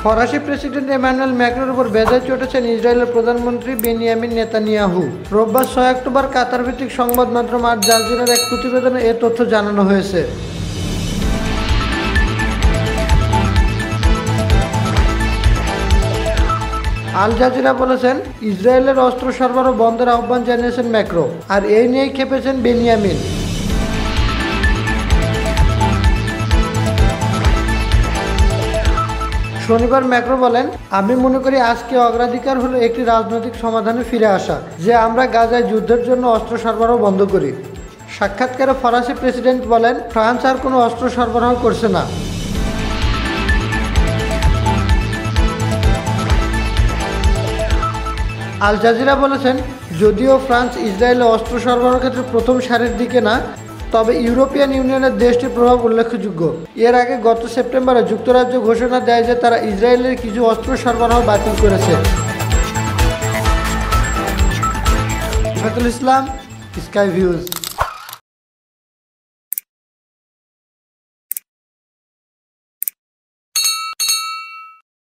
ফরাসি president Emmanuel ম্যাক্রোর উপর বেজায় চটেছেন ইসরায়েলের প্রধানমন্ত্রী বেনিয়ামিন নেতানিয়াহু। রোববার 6 অক্টোবর কাতার ভিত্তিক সংবাদ মাধ্যম আল জাজিরার এক প্রতিবেদনে এ তথ্য জানানো হয়েছে। আল জাজিরা বলেছেন, ইসরায়েলের অস্ত্র সরবরাহ বন্ধের আহ্বান জানিয়েছেন ম্যাক্রো, আর এই নিয়েই খেপেছেন বেনিয়ামিন। শনিবার ম্যাক্রো বলেন, আমি মনে করি আজকে অগ্রাধিকার হলো একটি রাজনৈতিক সমাধানে ফিরে আসা, যে আমরা গাজায় যুদ্ধের জন্য অস্ত্র সরবরাহ বন্ধ করি। সাক্ষাৎকারে ফরাসি প্রেসিডেন্ট বলেন, ফ্রান্স আর কোনো অস্ত্র সরবরাহ করছে না। আল জাজিরা বলেছেন, যদিও ফ্রান্স ইসরায়েলে অস্ত্র সরবরাহের ক্ষেত্রে প্রথম সারির দিকে না, তবে ইউরোপিয়ান ইউনিয়নের দেশটির প্রভাব উল্লেখযোগ্য। এর আগে গত সেপ্টেম্বরে যুক্তরাজ্য ঘোষণা দেয় যে তারা ইসরায়েলের কিছু অস্ত্র সরবরাহ বাতিল করেছে। ইসলাম, স্কাই ভিউজ।